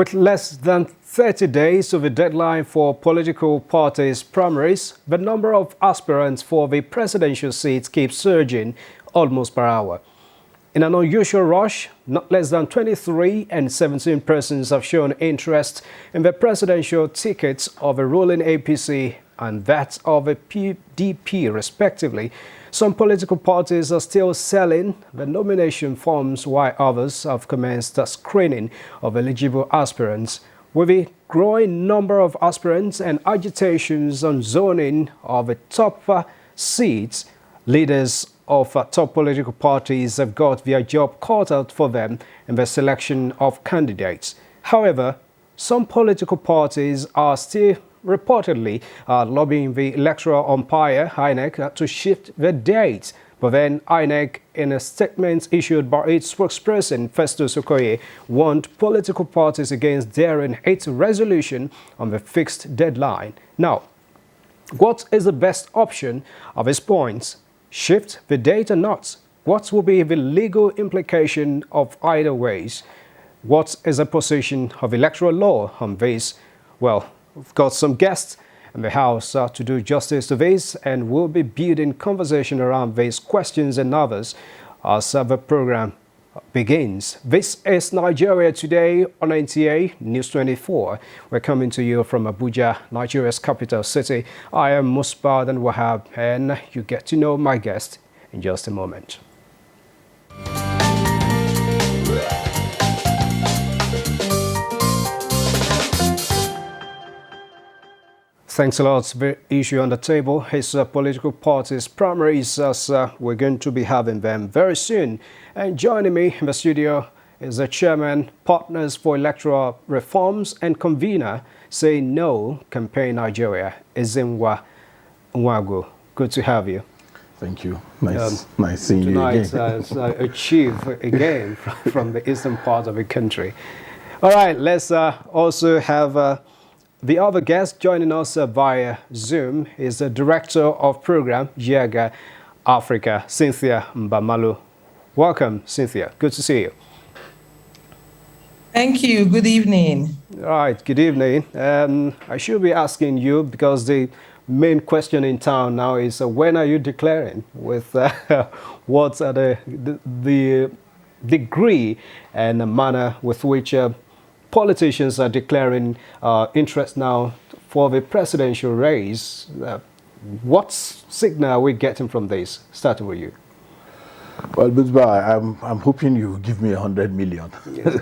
With less than 30 days of a deadline for political parties' primaries, the number of aspirants for the presidential seats keeps surging almost per hour. In an unusual rush, not less than 23 and 17 persons have shown interest in the presidential tickets of the ruling APC and that of the PDP, respectively. Some political parties are still selling the nomination forms, while others have commenced a screening of eligible aspirants. With a growing number of aspirants and agitations on zoning of the top seats, leaders of top political parties have got their job cut out for them in the selection of candidates. However, some political parties are still reportedly lobbying the electoral umpire, INEC, to shift the date. But then INEC, in a statement issued by its spokesperson, Festus Okoye, warned political parties against daring its resolution on the fixed deadline. Now, what is the best option of his points? Shift the date or not? What will be the legal implication of either ways? What is the position of electoral law on this? Well, we've got some guests in the house to do justice to this, and we'll be building conversation around these questions and others as the program begins. This is Nigeria Today on NTA News 24. We're coming to you from Abuja, Nigeria's capital city. I am Musbad and Wahab, and you get to know my guest in just a moment. Thanks a lot. The issue on the table is political parties' primaries, as we're going to be having them very soon. And joining me in the studio is the chairman, Partners for Electoral Reforms, and convener, Say No Campaign Nigeria, Ezinwa Nwagu. Good to have you. Thank you. Nice seeing you again. Tonight, a chief again from the eastern part of the country. All right, let's also have the other guest joining us via Zoom is the Director of Program, JIAGA Africa, Cynthia Mbamalu. Welcome, Cynthia. Good to see you. Thank you. Good evening. All right, good evening. I should be asking you, because the main question in town now is when are you declaring? With what's the degree and the manner with which politicians are declaring interest now for the presidential race. What signal are we getting from this? Starting with you. Well, Buzba, I'm hoping you give me 100 million.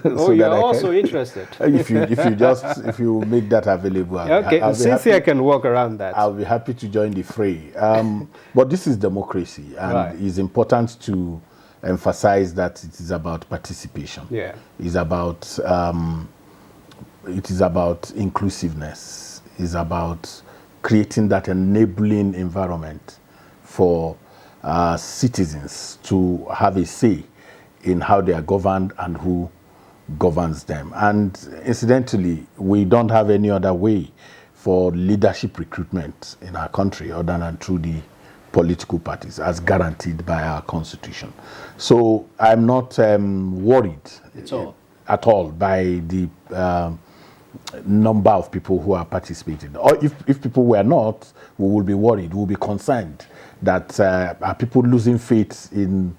So you're also interested. if you make that available. Okay, Cynthia can work around that. I'll be happy to join the fray. But this is democracy, and right. It's important to emphasize that it is about participation. Yeah, it is about inclusiveness. It's about creating that enabling environment for citizens to have a say in how they are governed and who governs them. And incidentally, we don't have any other way for leadership recruitment in our country other than through the political parties, as guaranteed by our constitution. So I'm not worried at all by the number of people who are participating. Or if people were not, we will be worried, we will be concerned that are people losing faith in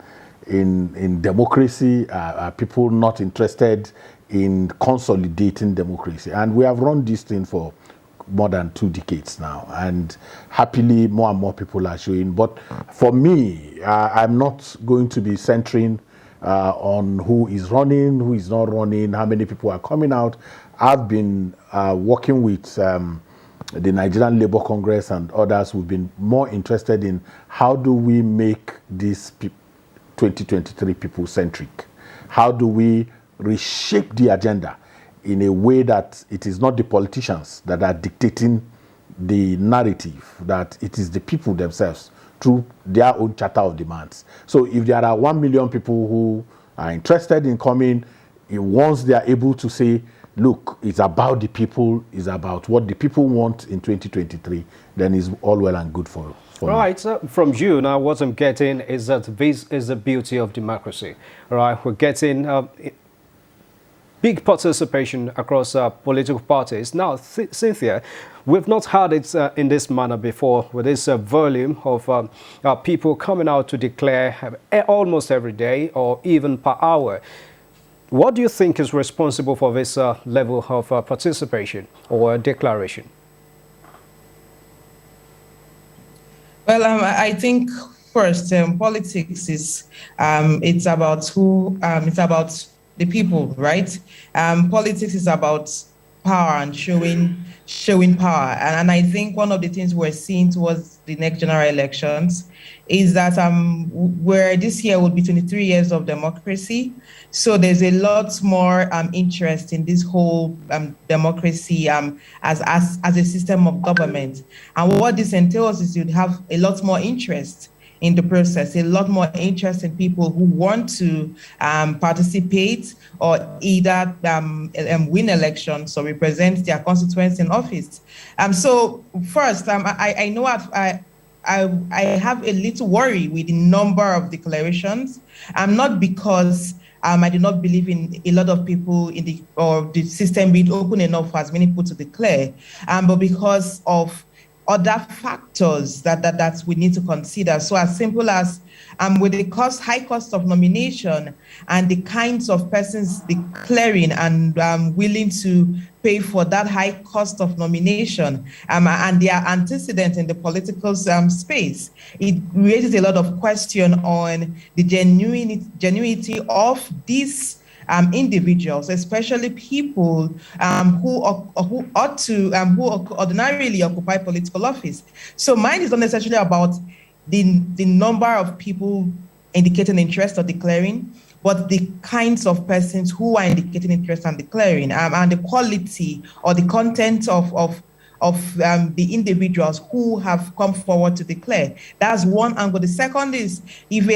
democracy, are people not interested in consolidating democracy. And we have run this thing for more than 2 decades now, and happily more and more people are showing. But for me, I'm not going to be centering on who is running, who is not running, how many people are coming out. I've been working with the Nigerian Labour Congress and others who've been more interested in how do we make this 2023 people-centric? How do we reshape the agenda in a way that it is not the politicians that are dictating the narrative, that it is the people themselves through their own charter of demands. So if there are 1 million people who are interested in coming, once they are able to say, look, it's about the people, it's about what the people want in 2023, then it's all well and good for right. So from you now, what I'm getting is that this is the beauty of democracy. Right, we're getting big participation across political parties. Now, Cynthia, we've not had it in this manner before, with this volume of people coming out to declare almost every day or even per hour. What do you think is responsible for this level of participation or declaration? Well, I think first, politics is it's about it's about the people, right? Politics is about power and showing power, and I think one of the things we're seeing towards the next general elections is that where this year will be 23 years of democracy, so there's a lot more interest in this whole democracy as a system of government, and what this entails is you'd have a lot more interest in the process, a lot more interest in people who want to participate or either win elections or represent their constituents in office. So first, I know I have a little worry with the number of declarations, not because I do not believe in a lot of people in the system being open enough for as many people to declare, but because of other factors that we need to consider. So as simple as with the high cost of nomination and the kinds of persons declaring and willing to pay for that high cost of nomination and their antecedent in the political space, it raises a lot of question on the genuinity of these individuals, especially people who ordinarily occupy political office. So mine is not necessarily about the number of people indicating interest or declaring, but the kinds of persons who are indicating interest and declaring, and the quality or the content of the individuals who have come forward to declare. That's one angle. The second is if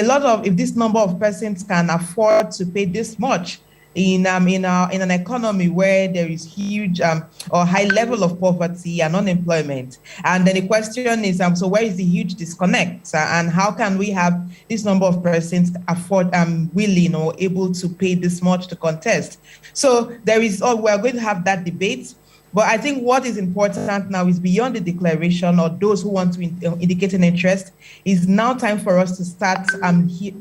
this number of persons can afford to pay this much in an economy where there is huge or high level of poverty and unemployment, and then the question is so where is the huge disconnect, and how can we have this number of persons afford willing or able to pay this much to contest? So we're going to have that debate. But I think what is important now is beyond the declaration or those who want to indicate an interest, is now time for us to start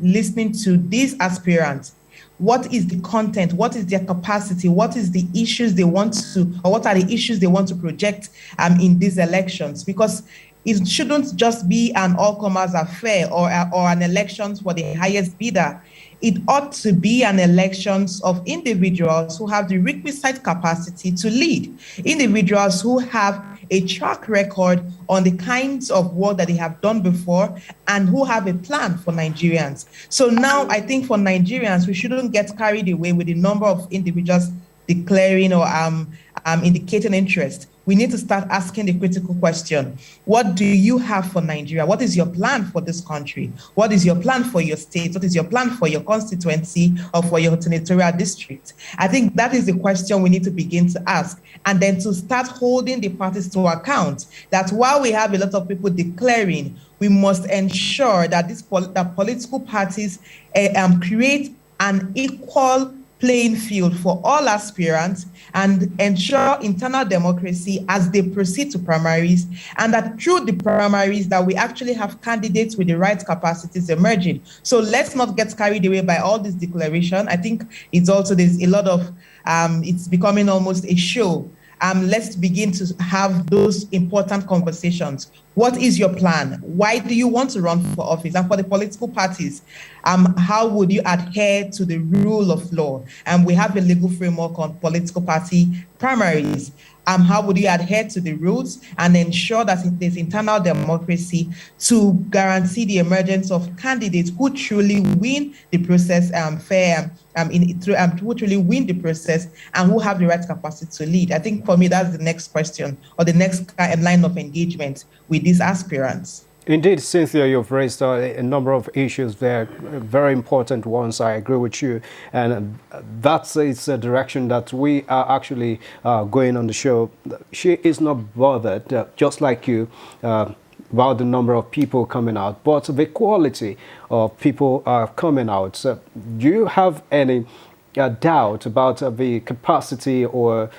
listening to these aspirants. What is the content? What is their capacity? What is the issues they want to, or what are the issues they want to project in these elections? Because it shouldn't just be an all-comers affair or an elections for the highest bidder. It ought to be an elections of individuals who have the requisite capacity to lead, individuals who have a track record on the kinds of work that they have done before and who have a plan for Nigerians. So now I think for Nigerians, we shouldn't get carried away with the number of individuals declaring or indicating interest. We need to start asking the critical question. What do you have for Nigeria? What is your plan for this country? What is your plan for your state? What is your plan for your constituency or for your senatorial district? I think that is the question we need to begin to ask, and then to start holding the parties to account that while we have a lot of people declaring, we must ensure that that political parties create an equal playing field for all aspirants and ensure internal democracy as they proceed to primaries, and that through the primaries that we actually have candidates with the right capacities emerging. So let's not get carried away by all this declaration. I think there's a lot of, it's becoming almost a show. Let's begin to have those important conversations. What is your plan? Why do you want to run for office? And for the political parties, how would you adhere to the rule of law? And we have a legal framework on political party primaries. How would you adhere to the rules and ensure that there's internal democracy to guarantee the emergence of candidates who truly win the process who truly win the process and who have the right capacity to lead? I think for me, that's the next question or the next line of engagement with these aspirants. Indeed, Cynthia, you've raised a number of issues there, very important ones. I agree with you. And that's a direction that we are actually going on the show. She is not bothered, just like you, about the number of people coming out, but the quality of people coming out. So do you have any doubt about the capacity or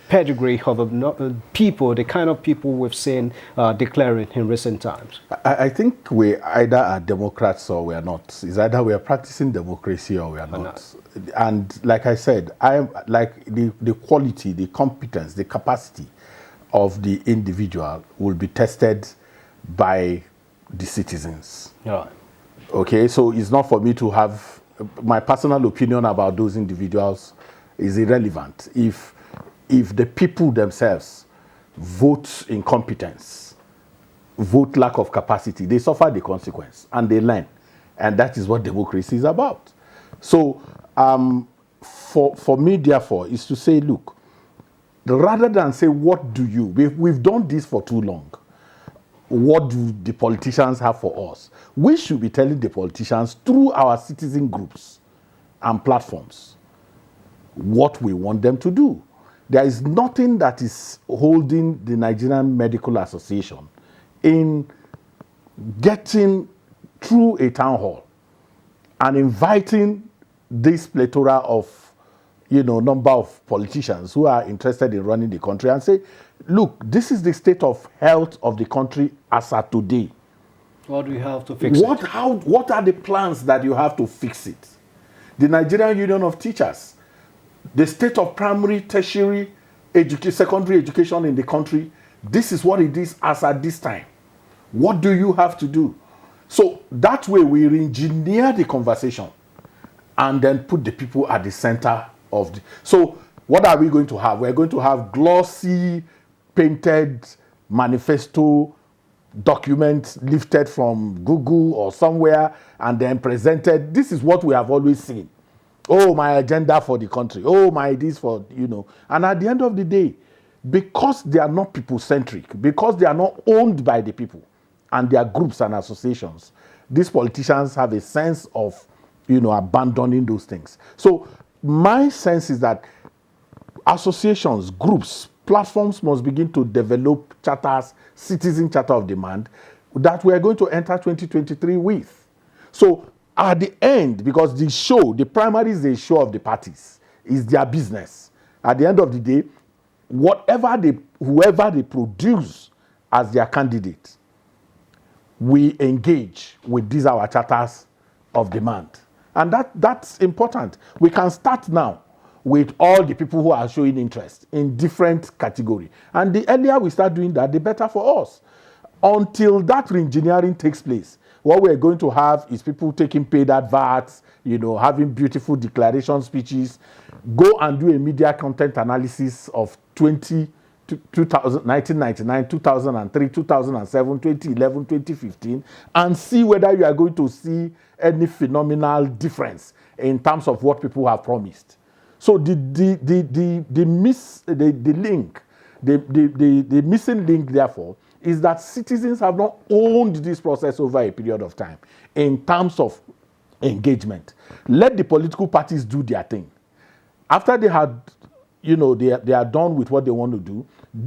pedigree of people, the kind of people we've seen declaring in recent times? I think we either are Democrats or we are not. It's either we are practicing democracy or we are not. And like I said, I am like the quality, the competence, the capacity of the individual will be tested by the citizens. Right. Okay, so it's not for me to have my personal opinion about those individuals is irrelevant. If the people themselves vote incompetence, vote lack of capacity, they suffer the consequence and they learn. And that is what democracy is about. So for me, therefore, is to say, look, rather than say, what do you, we've done this for too long. What do the politicians have for us? We should be telling the politicians through our citizen groups and platforms what we want them to do. There is nothing that is holding the Nigerian Medical Association in getting through a town hall and inviting this plethora of, number of politicians who are interested in running the country and say, look, this is the state of health of the country as at today. What do you have to fix it? What are the plans that you have to fix it? The Nigerian Union of Teachers, the state of primary, tertiary, secondary education in the country, this is what it is as at this time. What do you have to do? So that way we re-engineer the conversation and then put the people at the center of the... So what are we going to have? We're going to have glossy, painted manifesto documents lifted from Google or somewhere and then presented. This is what we have always seen. Oh, my agenda for the country. Oh, my this for, And at the end of the day, because they are not people-centric, because they are not owned by the people and their groups and associations, these politicians have a sense of, abandoning those things. So my sense is that associations, groups, platforms must begin to develop charters, citizen charter of demand that we are going to enter 2023 with. So at the end, because the primary is a show of the parties, is their business. At the end of the day, whoever they produce as their candidate, we engage with these our charters of demand. And that's important. We can start now with all the people who are showing interest in different categories. And the earlier we start doing that, the better for us. Until that re-engineering takes place, what we're going to have is people taking paid adverts, having beautiful declaration speeches. Go and do a media content analysis of 1999, 2003, 2007, 2011, 2015, and see whether you are going to see any phenomenal difference in terms of what people have promised. So the missing link, therefore, is that citizens have not owned this process over a period of time in terms of engagement. Let the political parties do their thing. After they had, they are done with what they want to do,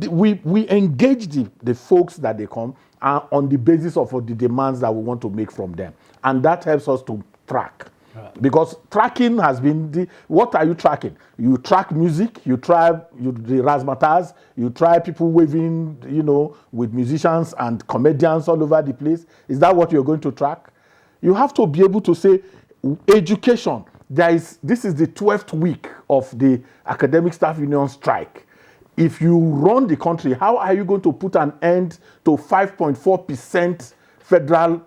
we engage the folks that they come on the basis of the demands that we want to make from them. And that helps us to track. Right. Because tracking has been what are you tracking? You track music, you try the razzmatazz, you try people waving, with musicians and comedians all over the place. Is that what you're going to track? You have to be able to say education. This is the 12th week of the academic staff union strike. If you run the country, how are you going to put an end to 5.4% federal,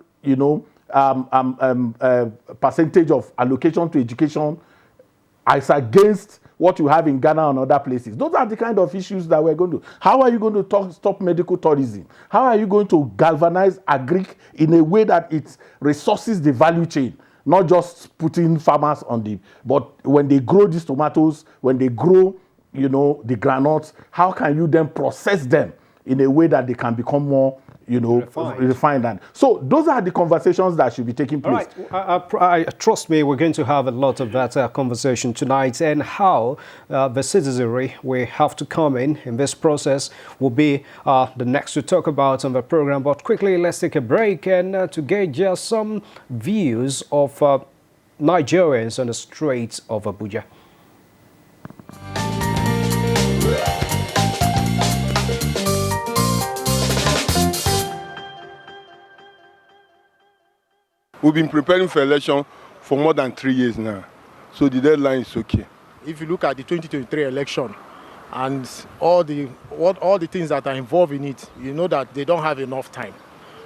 percentage of allocation to education as against what you have in Ghana and other places? Those are the kind of issues that we're going to. How are you going to stop medical tourism? How are you going to galvanize agric in a way that it resources the value chain? Not just putting farmers but when they grow these tomatoes, when they grow, the granules, how can you then process them in a way that they can become more refined. And so those are the conversations that should be taking place. All right. Trust me, we're going to have a lot of that conversation tonight, and how the citizenry will have to come in this process will be the next to talk about on the program. But quickly, let's take a break and to get just some views of Nigerians on the streets of Abuja. We've been preparing for election for more than 3 years now, so the deadline is okay. If you look at the 2023 election and all the things that are involved in it, you know that they don't have enough time.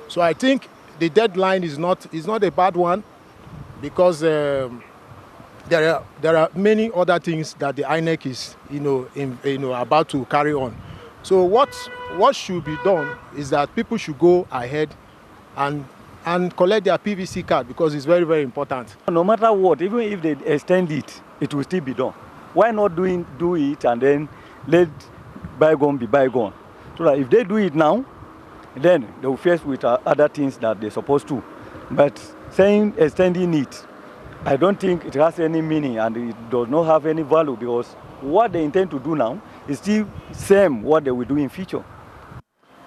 So I think the deadline is not a bad one, because there are many other things that the INEC is about to carry on. So what should be done is that people should go ahead and collect their PVC card, because it's very, very important. No matter what, even if they extend it, it will still be done. Why not do it and then let bygone be bygone? So that if they do it now, then they will face with other things that they're supposed to. But saying extending it, I don't think it has any meaning, and it does not have any value, because what they intend to do now is still same what they will do in future.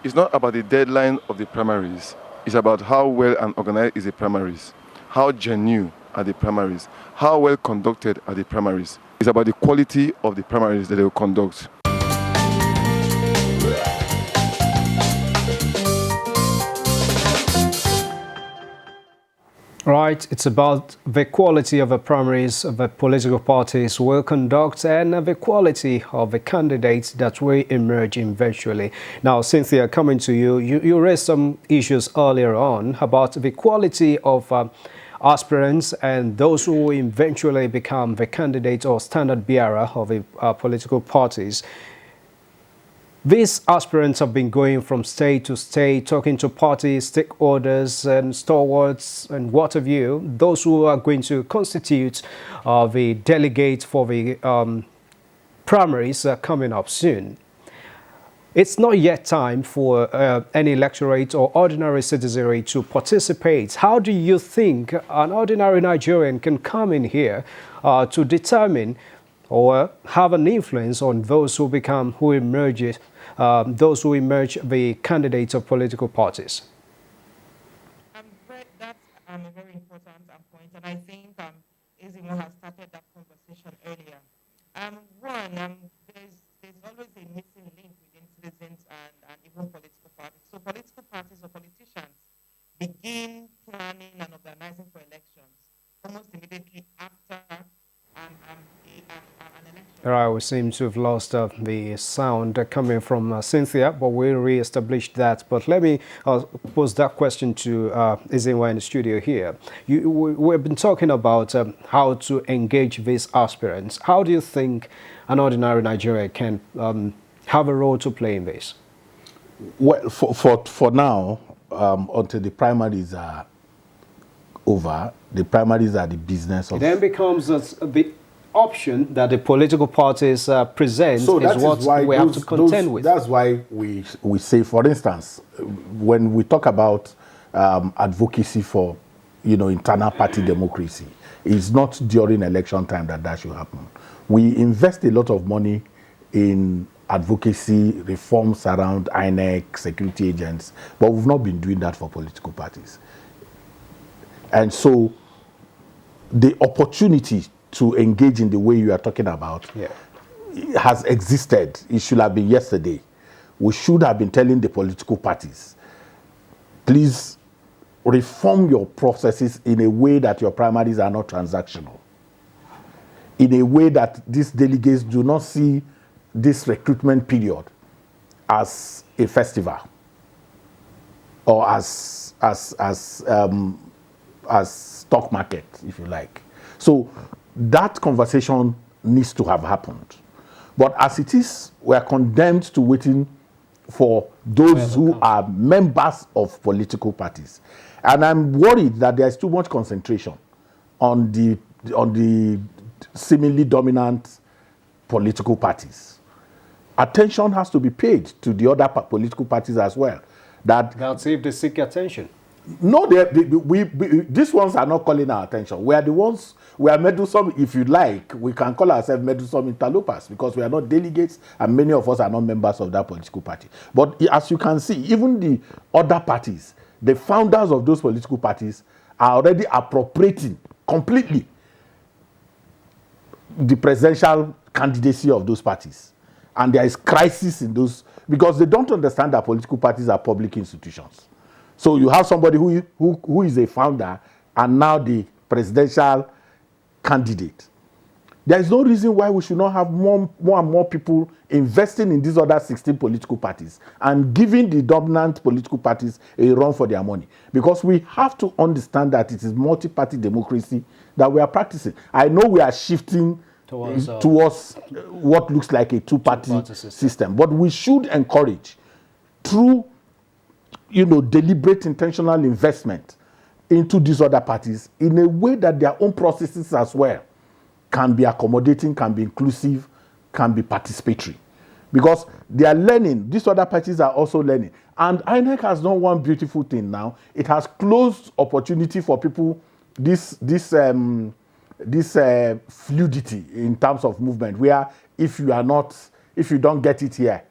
It's not about the deadline of the primaries. It's about how well and organized is the primaries, how genuine are the primaries, how well conducted are the primaries. It's about the quality of the primaries that they will conduct. Right, it's about the quality of the primaries the political parties will conduct and the quality of the candidates that will emerge eventually. Now, Cynthia, coming to you, you raised some issues earlier on about the quality of aspirants and those who will eventually become the candidate or standard bearer of the political parties. These aspirants have been going from state to state, talking to party stakeholders and stalwarts and what have you, those who are going to constitute the delegates for the primaries coming up soon. It's not yet time for any electorate or ordinary citizenry to participate. How do you think an ordinary Nigerian can come in here to determine or have an influence on those who emerge the candidates of political parties? That's a very important point, and I think Ezimo has started that conversation earlier. There's always a missing link within citizens and even political parties. So political parties or politicians begin planning and organizing for elections almost immediately after an election. All right, we seem to have lost the sound coming from Cynthia, but we'll re-establish that. But let me pose that question to Ezimo in the studio here. We've been talking about how to engage these aspirants. How do you think an ordinary Nigerian can have a role to play in this? Well, for now, until the primaries are over, the primaries are the business of... It then becomes the option that the political parties present is what we have to contend with. That's why we say, for instance, when we talk about advocacy for, internal party democracy, it's not during election time that should happen. We invest a lot of money in advocacy reforms around INEC, security agents, but we've not been doing that for political parties. And so the opportunity to engage in the way you are talking about has existed. It should have been yesterday. We should have been telling the political parties, please reform your processes in a way that your primaries are not transactional, in a way that these delegates do not see this recruitment period as a festival or as stock market, if you like. So that conversation needs to have happened. But as it is, we are condemned to waiting for those who are members of political parties. And I'm worried that there is too much concentration on the seemingly dominant political parties. Attention has to be paid to the other political parties as well. That's if they seek attention. No, these ones are not calling our attention. We are the ones, we are meddlesome, if you like. We can call ourselves meddlesome interlopers because we are not delegates and many of us are not members of that political party. But as you can see, even the other parties, the founders of those political parties are already appropriating completely the presidential candidacy of those parties. And there is crisis in those, because they don't understand that political parties are public institutions. So you have somebody who is a founder and now the presidential candidate. There is no reason why we should not have more and more people investing in these other 16 political parties and giving the dominant political parties a run for their money. Because we have to understand that it is multi-party democracy that we are practicing. I know we are shifting towards what looks like a two-party system, but we should encourage through deliberate intentional investment into these other parties in a way that their own processes as well can be accommodating, can be inclusive, can be participatory. Because they are learning, these other parties are also learning. And INEC has done one beautiful thing now. It has closed opportunity for people, this fluidity in terms of movement, where if you don't get it here,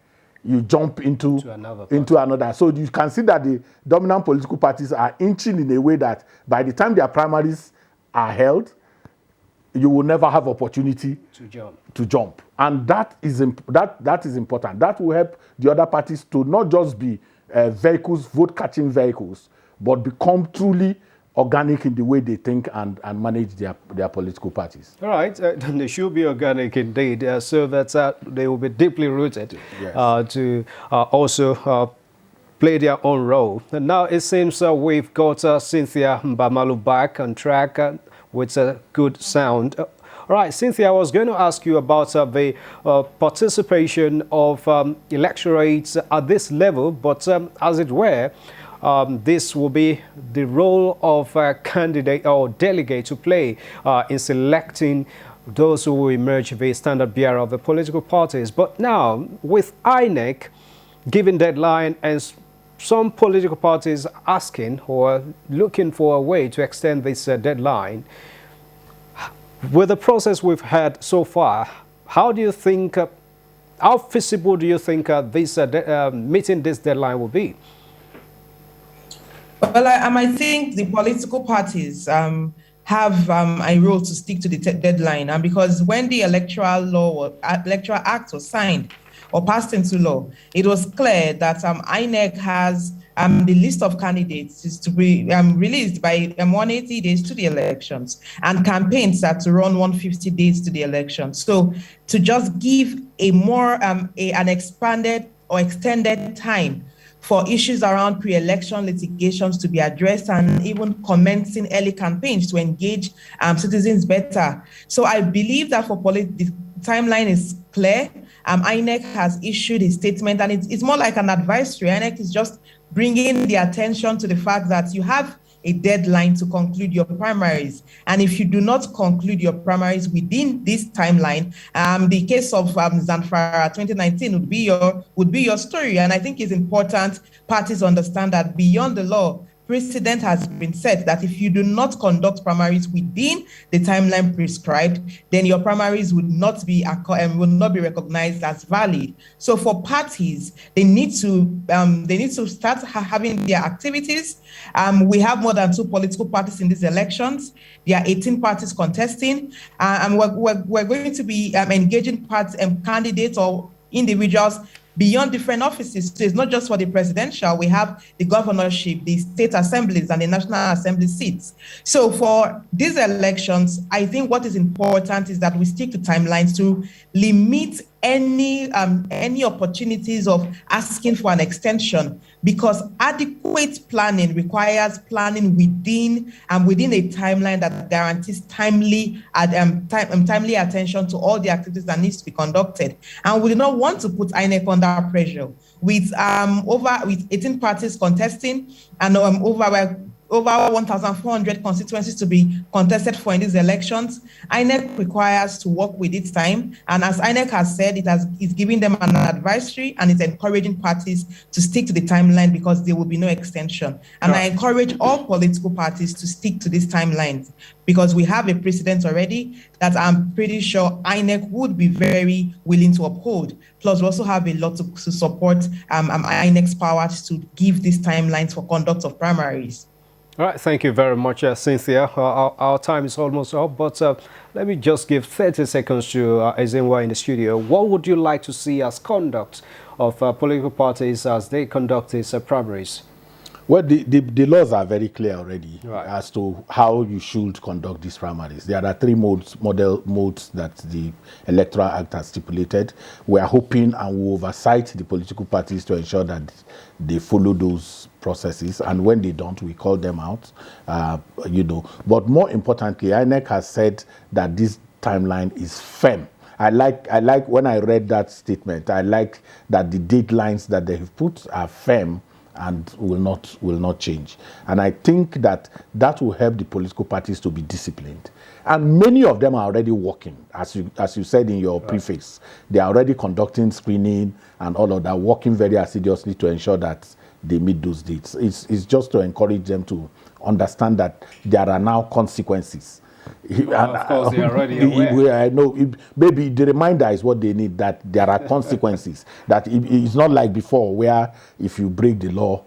you jump into another. So you can see that the dominant political parties are inching in a way that by the time their primaries are held, you will never have opportunity to jump. And that is important. That will help the other parties to not just be vote-catching vehicles, but become truly organic in the way they think and manage their political parties. All right, they should be organic indeed, so that they will be deeply rooted to also play their own role. And now it seems we've got Cynthia Mbamalu back on track with a good sound. All right, Cynthia, I was going to ask you about the participation of electorates at this level, but as it were, this will be the role of a candidate or delegate to play in selecting those who will emerge the standard bearer of the political parties. But now, with INEC giving deadline and some political parties asking or looking for a way to extend this deadline, with the process we've had so far, how do you think, how feasible do you think this meeting this deadline will be? Well, I think the political parties have a role to stick to the deadline, and because when the electoral act was signed or passed into law, it was clear that INEC has the list of candidates is to be released by 180 days to the elections, and campaigns are to run 150 days to the elections. So to just give a more an expanded or extended time for issues around pre-election litigations to be addressed, and even commencing early campaigns to engage citizens better. So I believe that for the timeline is clear. INEC has issued a statement, and it's more like an advisory. INEC is just bringing the attention to the fact that you have a deadline to conclude your primaries. And if you do not conclude your primaries within this timeline, the case of Zamfara 2019 would be your story. And I think it's important parties understand that beyond the law, precedent has been set that if you do not conduct primaries within the timeline prescribed, then your primaries would not be recognized as valid. So for parties, they need to start having their activities. We have more than 2 political parties in these elections. There are 18 parties contesting, and we're going to be engaging candidates or individuals beyond different offices. So it's not just for the presidential, we have the governorship, the state assemblies, and the National Assembly seats. So for these elections, I think what is important is that we stick to timelines to limit any opportunities of asking for an extension, because adequate planning requires planning within a timeline that guarantees timely attention to all the activities that needs to be conducted. And we do not want to put INEC under pressure with 18 parties contesting and over 1,400 constituencies to be contested for in these elections. INEC requires to work with its time, and as INEC has said, it's giving them an advisory, and it's encouraging parties to stick to the timeline because there will be no extension. And I encourage all political parties to stick to these timelines, because we have a precedent already that I'm pretty sure INEC would be very willing to uphold. Plus, we also have a lot to support INEC's powers to give these timelines for conduct of primaries. All right, thank you very much, Cynthia. Our time is almost up, but let me just give 30 seconds to Ezenwa in the studio. What would you like to see as conduct of political parties as they conduct these primaries? Well, the laws are very clear already Right. as to how you should conduct these primaries. There are three model modes that the Electoral Act has stipulated. We are hoping and we oversight the political parties to ensure that they follow those processes, and when they don't, we call them out. But more importantly, INEC has said that this timeline is firm. I like when I read that statement. I like that the deadlines that they have put are firm and will not change. And I think that will help the political parties to be disciplined. And many of them are already working, as you said in your preface. They are already conducting screening and all of that, working very assiduously to ensure that they meet those dates. It's just to encourage them to understand that there are now consequences. Well, of course, they are already aware. I know. Maybe the reminder is what they need, that there are consequences. That it's not like before, where if you break the law,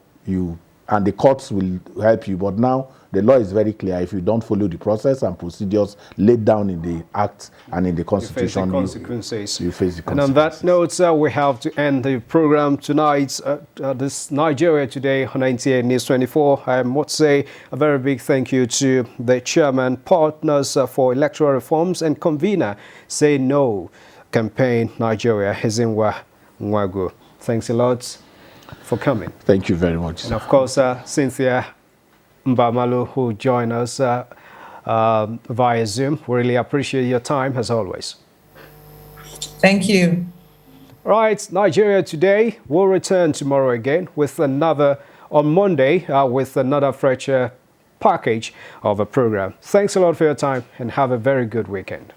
and the courts will help you. But now the law is very clear. If you don't follow the process and procedures laid down in the Act and in the Constitution, you face the consequences. You face the consequences. And on that note, we have to end the program tonight. This Nigeria Today on 98 News 24. I must say a very big thank you to the chairman, Partners for Electoral Reforms, and convener Say No Campaign Nigeria, Ezenwa Nwagu. Thanks a lot for coming. Thank you very much. And of course, Cynthia Mbamalu, who joined us via Zoom. We really appreciate your time, as always. Thank you. Right, Nigeria Today will return tomorrow again with another, on Monday, with another fresh package of a program. Thanks a lot for your time and have a very good weekend.